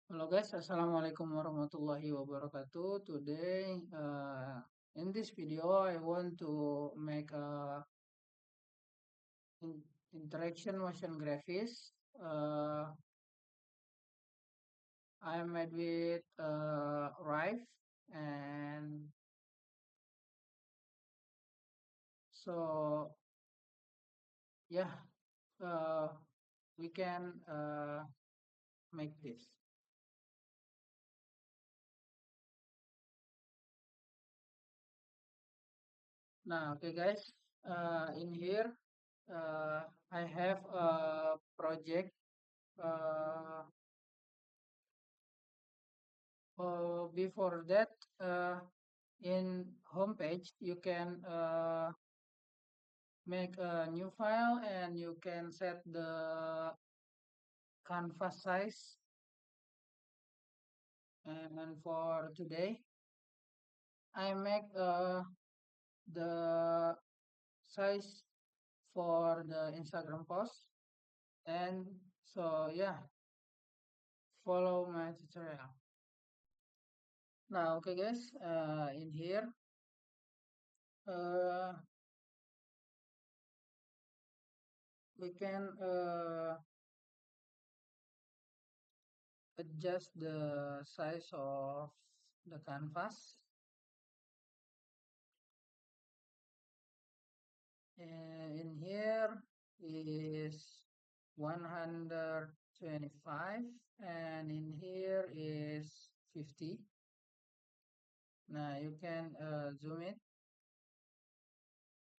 Hello guys, Assalamualaikum warahmatullahi wabarakatuh. Today, in this video, I want to make a interaction motion graphics. I made with Rive, and so yeah, uh, we can make this. Now, okay guys, in here I have a project. Uh, Before that, uh, in homepage you can make a new file and you can set the canvas size. And for today, I make the size for the Instagram post. And so yeah, follow my tutorial. Now, okay guys, in here, uh, we can adjust the size of the canvas. In here is 125 and in here is 50. Now you can zoom it.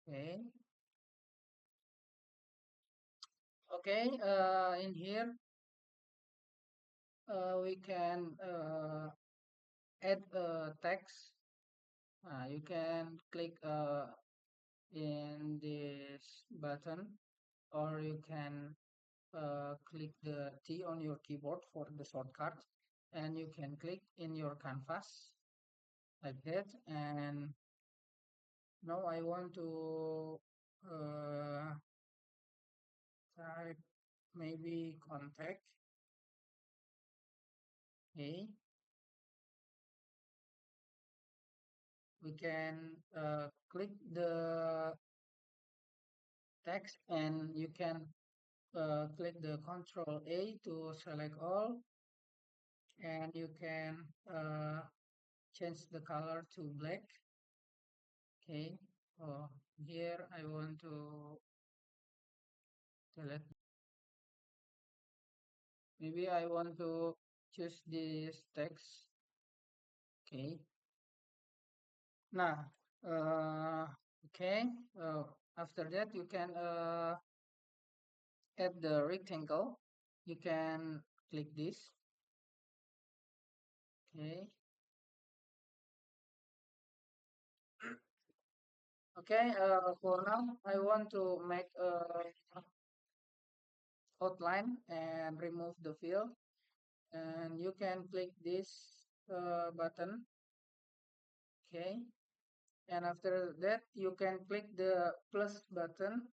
Okay. Okay. In here we can add text. You can click in this button, or you can click the T on your keyboard for the shortcut, and you can click in your canvas like that. And now I want to uh, type maybe contact. Okay, we can click the text and you can click the Control A to select all, and you can change the color to black. Okay, here I want to select, maybe I want to choose this text. Okay, nah, okay, after that you can add the rectangle. You can click this. Okay, okay, for now I want to make a outline and remove the fill, and you can click this button. Okay, and after that you can click the plus button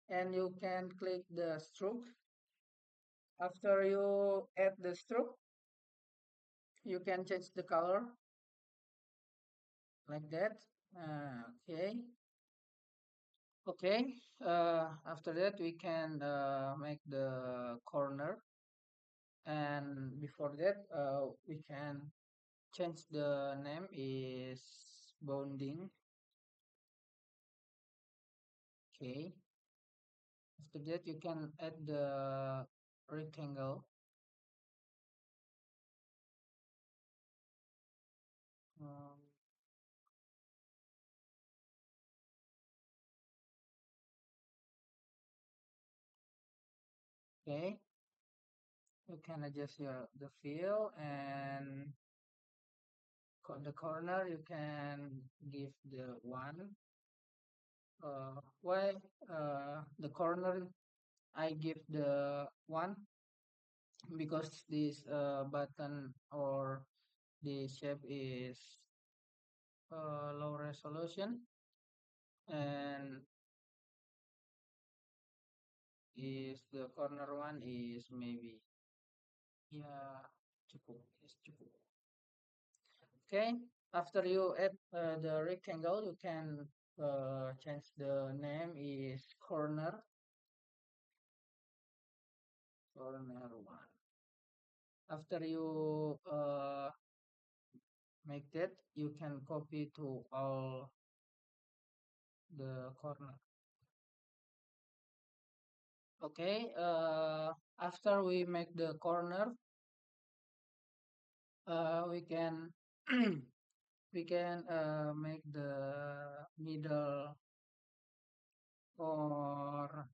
and you can click the stroke. After you add the stroke, you can change the color like that. Okay, okay, after that we can make the corner, and before that we can change the name is bounding. Okay, after that you can add the rectangle. um, okay, you can adjust the fill, and the corner you can give the one. Why the corner I give the one? Because this button or the shape is low resolution, and is the corner one is maybe, yeah, Cukup, yes, cukup. Okay, after you add the rectangle, you can change the name is corner one. After you make that, you can copy to all the corner. Okay, after we make the corner, we can we can make the middle or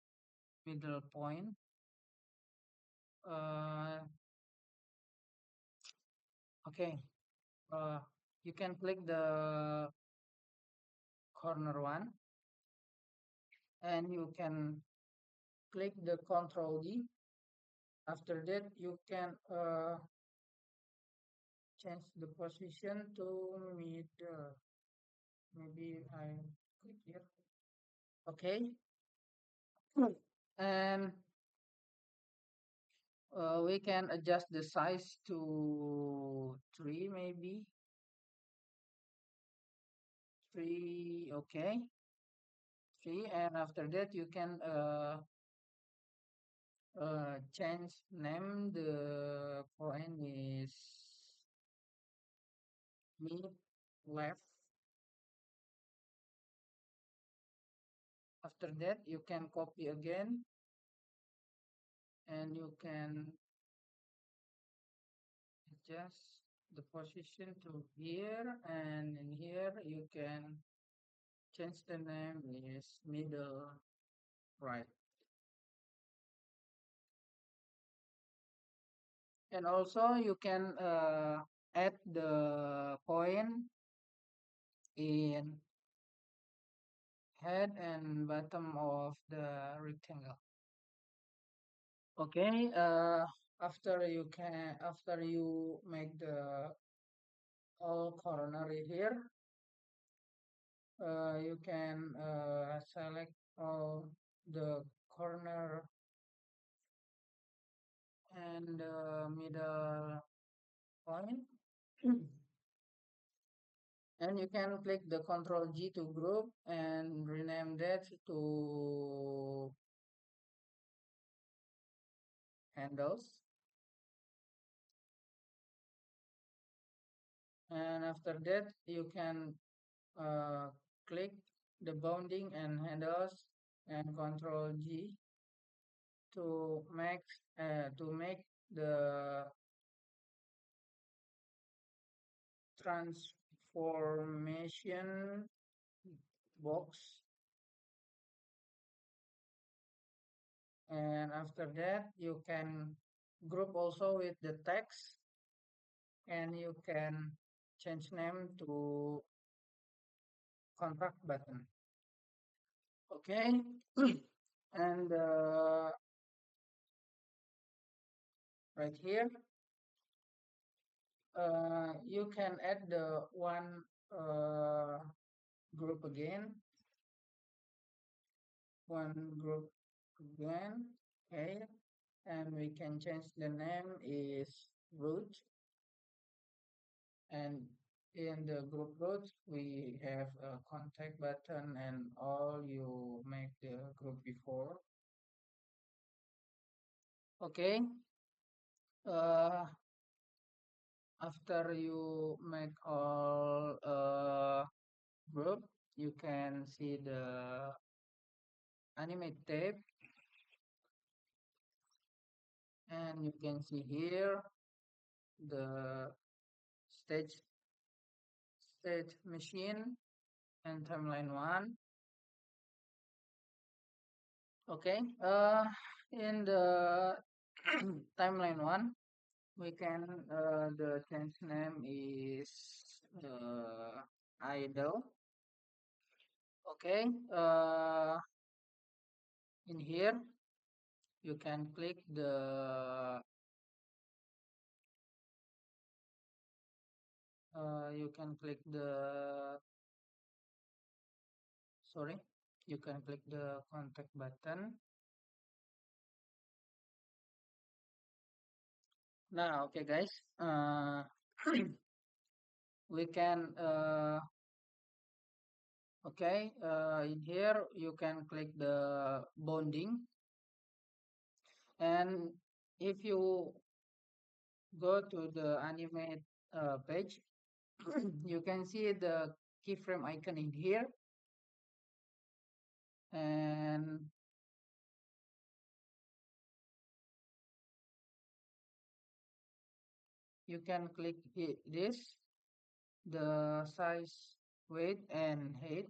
middle point. Uh, okay, uh, you can click the corner one, and you can click the Control D. After that, you can change the position to middle. Maybe I click here. Okay, and we can adjust the size to 3, maybe 3. Okay, 3, and after that you can change name. The point is mid left. After that you can copy again, and you can adjust the position to here, and in here you can change the name is middle right. And also you can add the point in head and bottom of the rectangle. Okay, after you make the all corner here, you can select all the corner and middle point. And you can click the Control G to group and rename that to handles. And after that, you can uh, click the bounding and handles and Control G to make the transformation box. And after that, you can group also with the text, and you can change name to contact button. Okay, and right here, you can add the one group again, okay, and we can change the name is root, and in the group root we have a contact button and all you make the group before. Okay, after you make all group, you can see the animate tab, and you can see here the stage machine and timeline one. Okay, in the timeline one, we can the change name is idle. Okay, in here you can click the you can click the sorry you can click the contact button. Now, okay, guys, we can okay, in here you can click the bonding, and if you go to the animate page, you can see the keyframe icon in here, and you can click this, the size, weight, and height.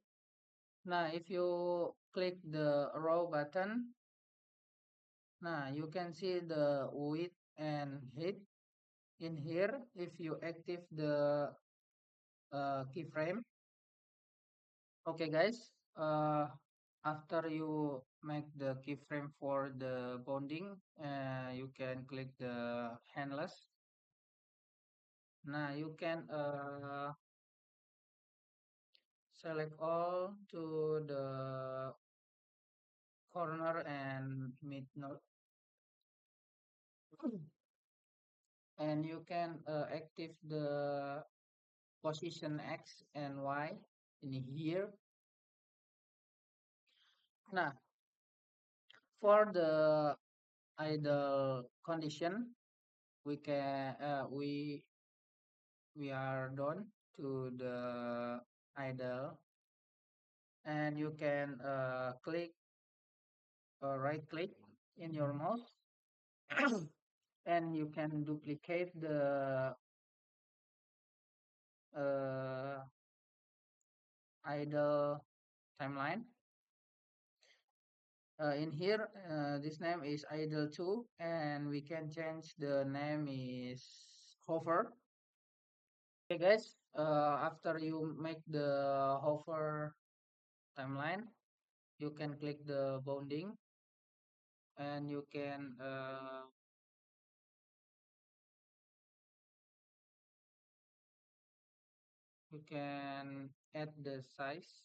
Now, if you click the row button, now you can see the width and height in here if you active the keyframe. Okay, guys. After you make the keyframe for the bonding, you can click the handless. Now you can select all to the corner and mid node, and you can active the position X and Y in here. Now, for the idle condition, we are done to the idle, and you can click right click in your mouse and you can duplicate the uh, idle timeline. In here, this name is idle 2, and we can change the name is hover. Okay, guys, after you make the hover timeline, you can click the bounding, and you can add the size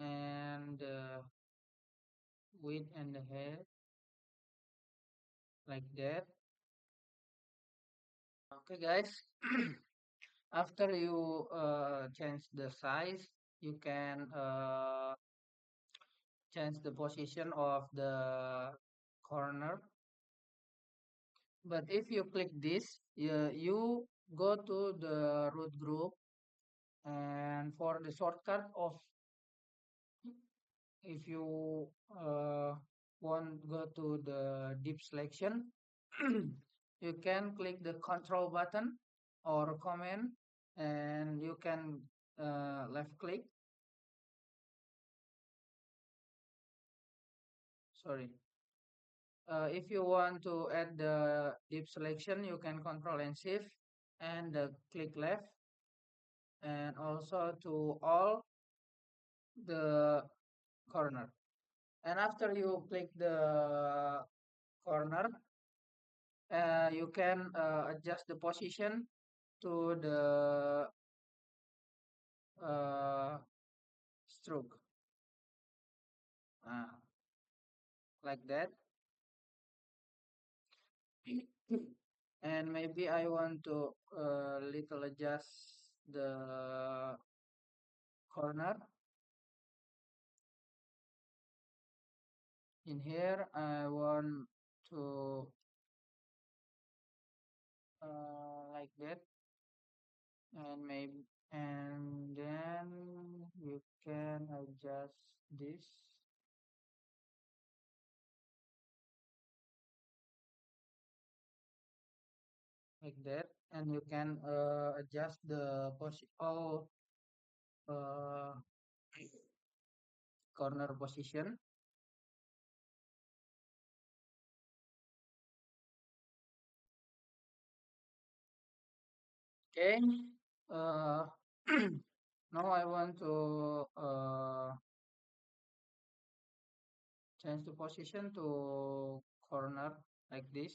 and the width and the height like that. Okay, guys. After you change the size, you can change the position of the corner. But if you click this, you go to the root group, and for the shortcut of, if you want go to the deep selection, you can click the control button or command, and you can left click. Sorry. If you want to add the deep selection, you can control and shift and click left, and also to all the corner. And after you click the corner, you can adjust the position to the uh, stroke, uh, like that. And maybe I want to little adjust the corner. In here, I want to like that, and maybe, and then you can adjust this like that, and you can adjust the all uh, corner position. Okay. Uh, now I want to change the position to corner like this,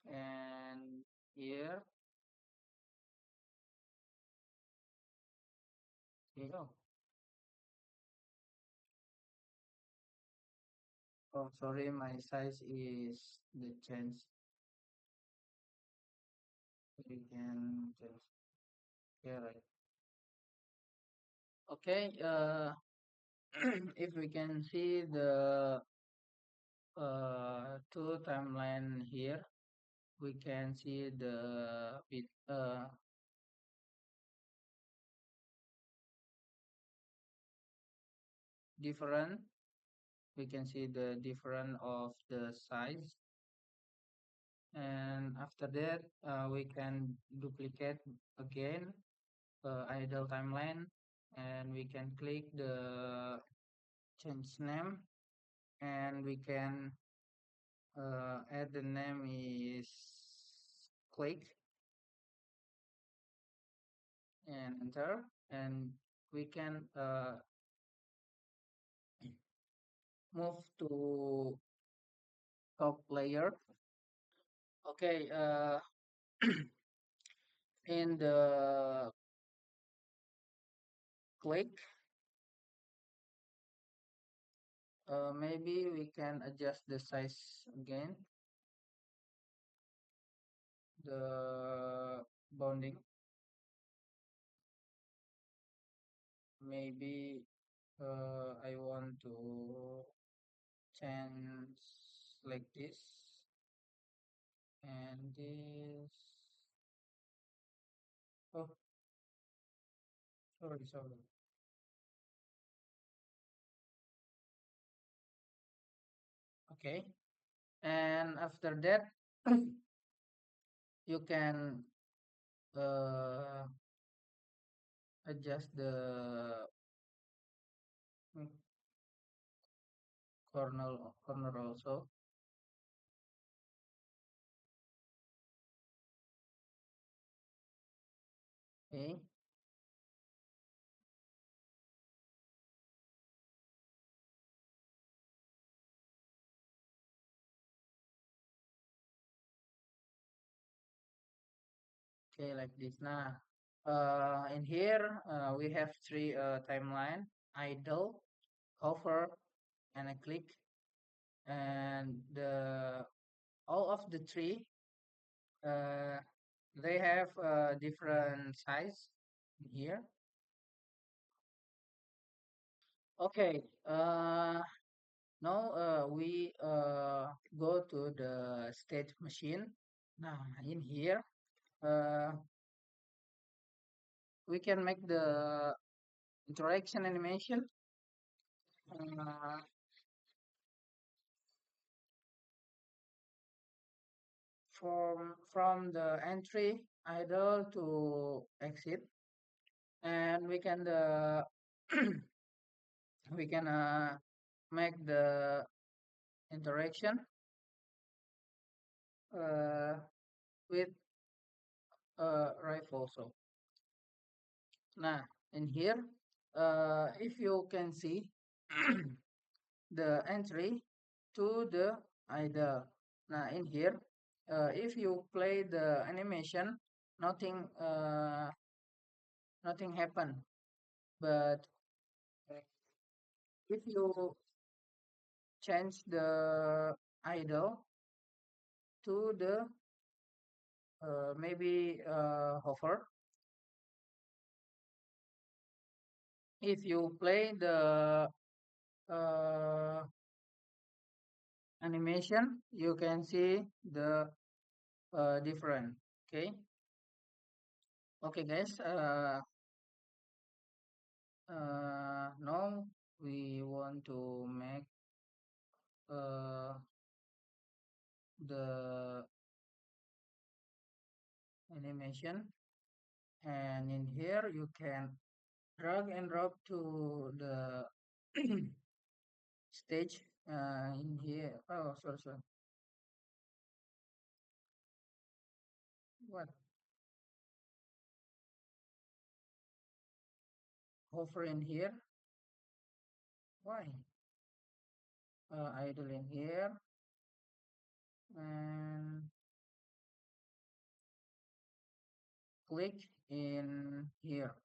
and here you go. Oh, sorry, my size is the change. We can just here, right? Okay. If we can see the two timeline here, we can see the bit different. We can see the different of the size, and after that, we can duplicate again idle timeline, and we can click the change name, and we can add the name is click and enter, and we can move to top layer. Okay, in the click, maybe we can adjust the size again, the bounding. Maybe I want to change like this and this. Oh, sorry. Okay, and after that, you can uh, adjust the mm, corner also. Okay, okay, like this. Now, in here we have three timeline: idle, hover, and a click. And the all of the three, uh, they have different size here. Okay. Now we go to the state machine. Now in here, uh, we can make the interaction animation uh, from the entry idle to exit, and we can we can make the interaction uh, with rifle also. Nah, in here, if you can see the entry to the idle. Now in here, if you play the animation, nothing nothing happen. But if you change the idle to the maybe hover, if you play the uh, animation, you can see the different. Okay, okay, guys. Now we want to make uh, the animation, and in here you can drag and drop to the stage in here. Oh, sorry. What? Hover in here? Why? Idle in here and click in here.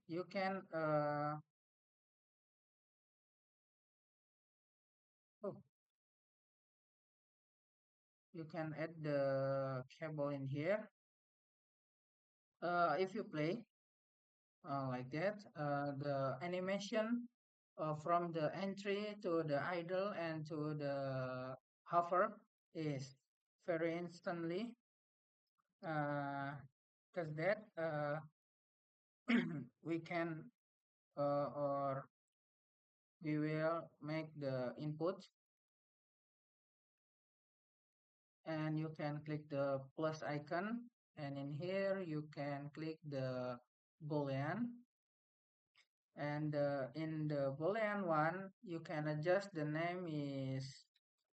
You can you can add the cable in here. If you play like that, the animation from the entry to the idle and to the hover is very instantly, because that we can or we will make the input, and you can click the plus icon, and in here you can click the boolean, and in the boolean one you can adjust the name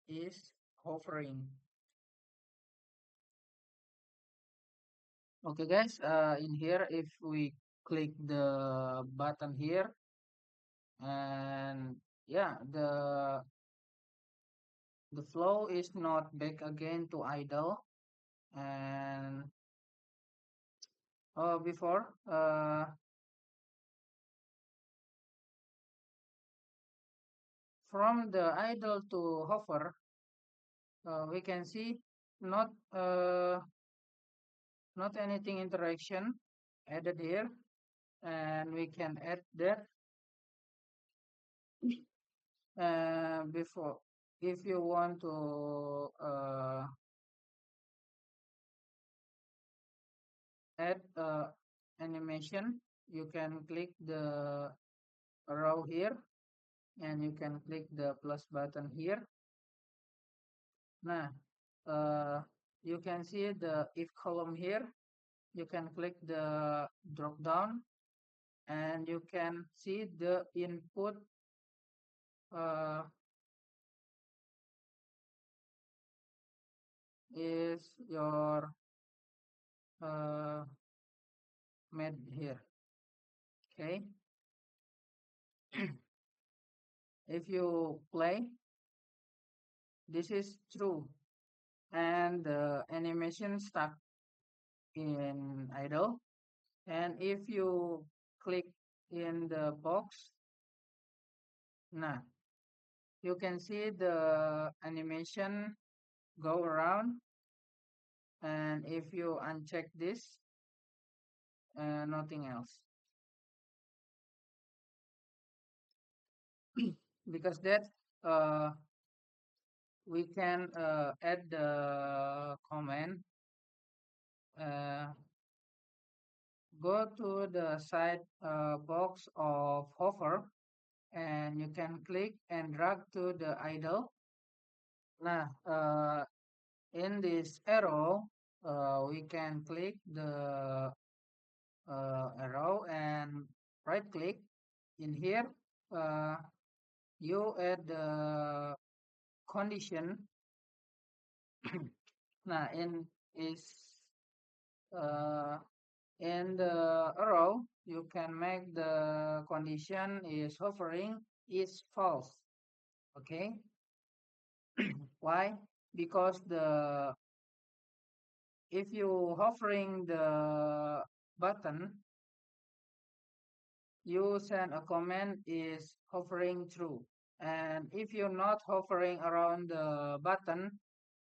is hovering. Okay guys, in here if we click the button here, and yeah, the flow is not back again to idle. And before from the idle to hover, we can see not not anything interaction added here, and we can add that before. If you want to add animation, you can click the arrow here, and you can click the plus button here. Nah, you can see the if column here. You can click the drop down, and you can see the input is your made here. Okay. If you play, this is true, and the animation stuck in idle. And if you click in the box, nah, you can see the animation go around. And if you uncheck this, nothing else. Because that we can add the command, go to the side box of hover, and you can click and drag to the idle. Nah, in this arrow, we can click the arrow and right click in here. You add the condition. Nah, uh, in the arrow, you can make the condition is hovering is false. Okay. Why? Because if you hovering the button, you send a comment is hovering true. And if you're not hovering around the button,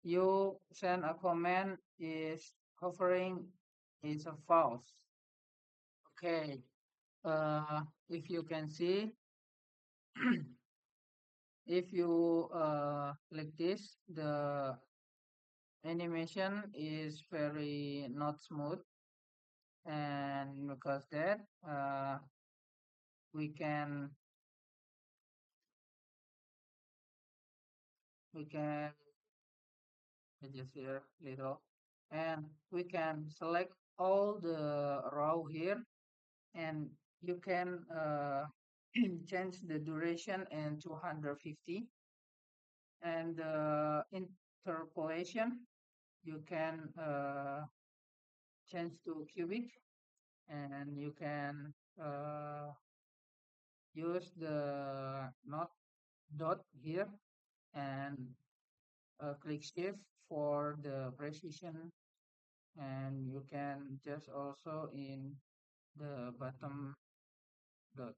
you send a comment is hovering is a false. Okay. If you can see, if you click this, the animation is very not smooth, and because that we can adjust here little, and we can select all the row here, and you can change the duration in 250, and the interpolation you can change to cubic, and you can use the not dot here, and click shift for the precision, and you can just also in the bottom dot.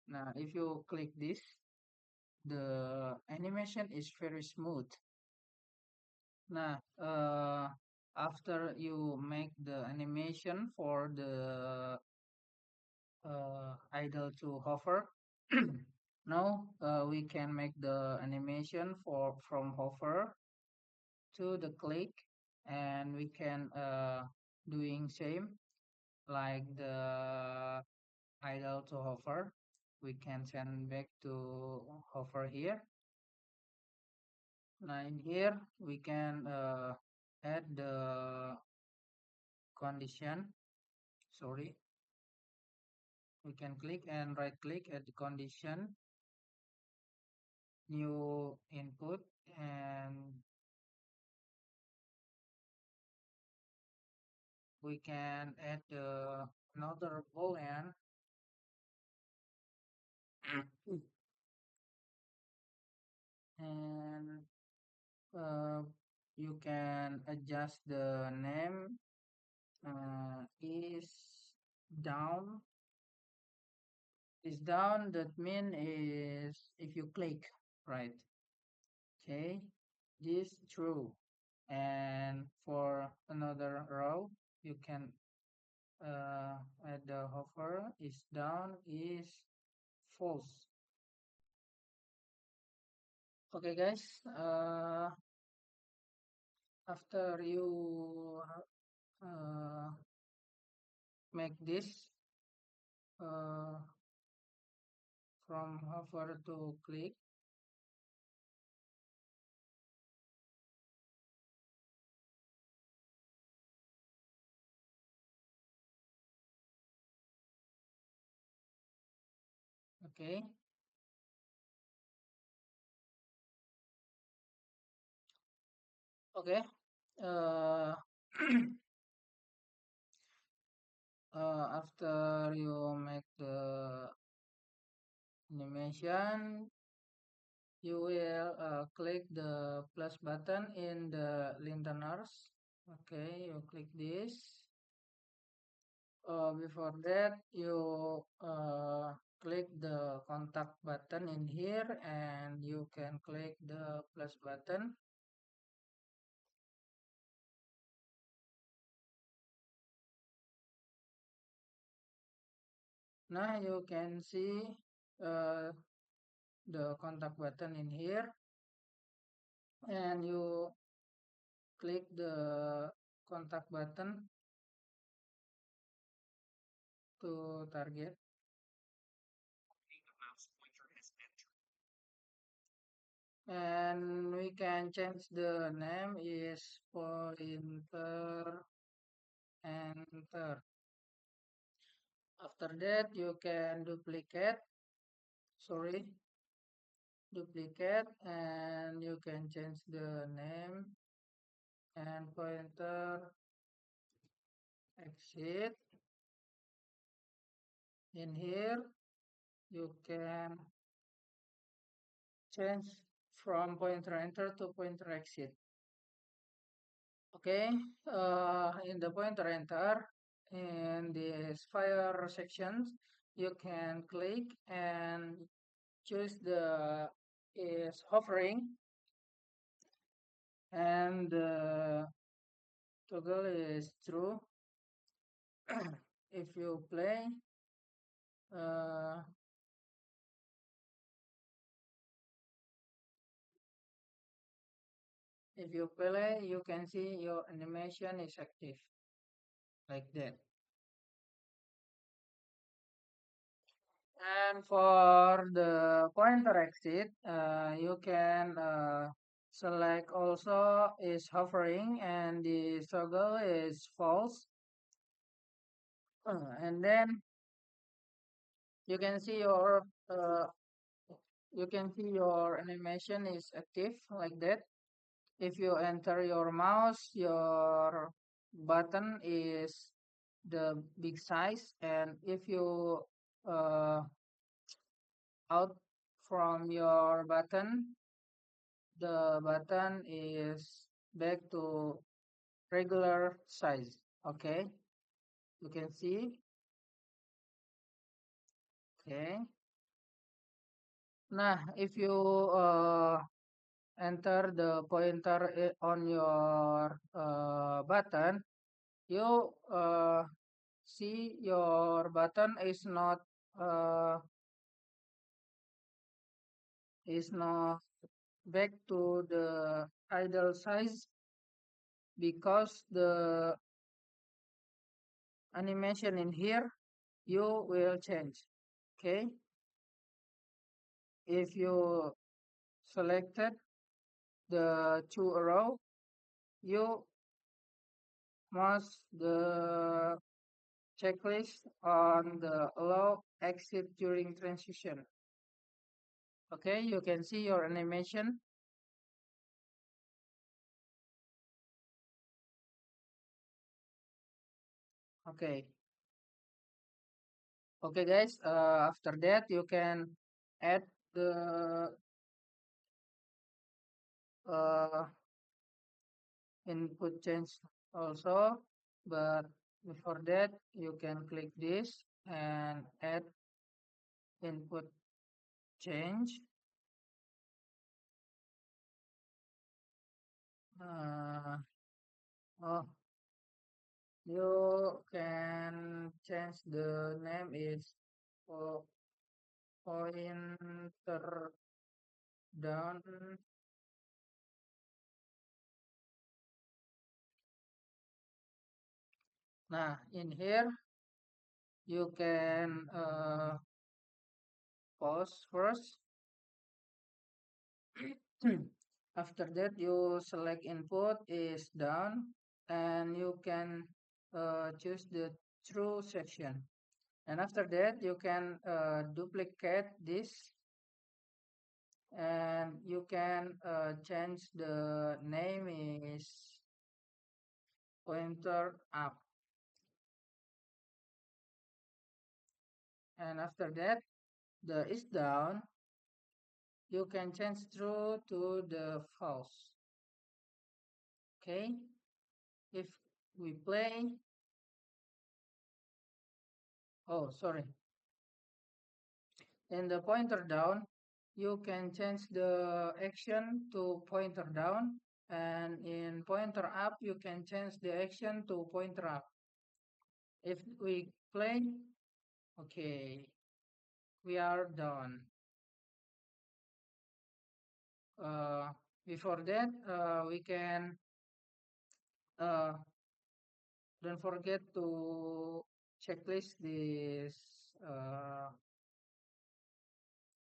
Now if you click this, the animation is very smooth. Nah, after you make the animation for the idle to hover, now we can make the animation for from hover to the click, and we can doing same like the idle to hover. We can send back to hover here. Now in here we can add the condition. Sorry, we can click and right click at the condition, new input, and we can add another boolean. And uh, you can adjust the name is down. Is down, that mean is if you click, right? Okay, this true. And for another row you can add the hover is down is false. Okay guys, after you uh, make this uh, from hover to click, okay. Okay, uh, after you make the animation, you will click the plus button in the linteners. Okay, you click this. Before that, you click the contact button in here, and you can click the plus button. Now you can see uh, the contact button in here, and you click the contact button to target, and we can change the name is pointer enter. After that you can duplicate, and you can change the name and pointer exit. In here you can change from pointer enter to pointer exit. Okay, in the pointer enter, in this fire sections, you can click and choose the is hovering, and the toggle is true. If you play, uh, you can see your animation is active like that. And for the pointer exit, you can select also is hovering, and the toggle is false. And then you can see your animation is active like that. If you enter your mouse, your button is the big size, and if you uh, out from your button, the button is back to regular size. Okay, you can see. Okay, Nah, if you enter the pointer on your button, you see your button uh, is not back to the idle size because the animation in here you will change. Okay, if you selected the two arrow, you must the checklist on the allow exit during transition. Okay, you can see your animation. Okay, okay guys, after that you can add the uh, input change also, but before that you can click this and add input change. uh, oh, you can change the name is pointer down. Nah, in here you can pause first. After that, you select input is down, and you can choose the true section. And after that, you can duplicate this, and you can change the name is pointer up. And after that, the is down, you can change true to the false. Okay, if we play, oh sorry, in the pointer down, you can change the action to pointer down, and in pointer up, you can change the action to pointer up. If we play, okay, we are done. Uh, Before that, we can uh, don't forget to checklist this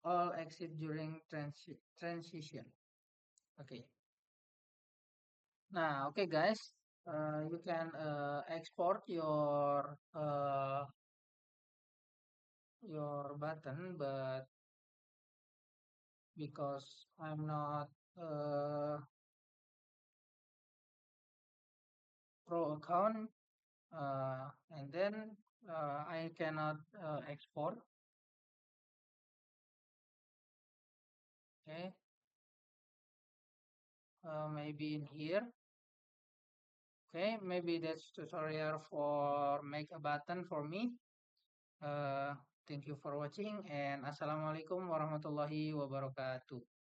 all exit during transition. Okay. Nah, okay guys, you can export your button, but because I'm not pro account, and then I cannot export. Okay, maybe in here. Okay, maybe that's tutorial for make a button for me. Uh, Thank you for watching, and assalamualaikum warahmatullahi wabarakatuh.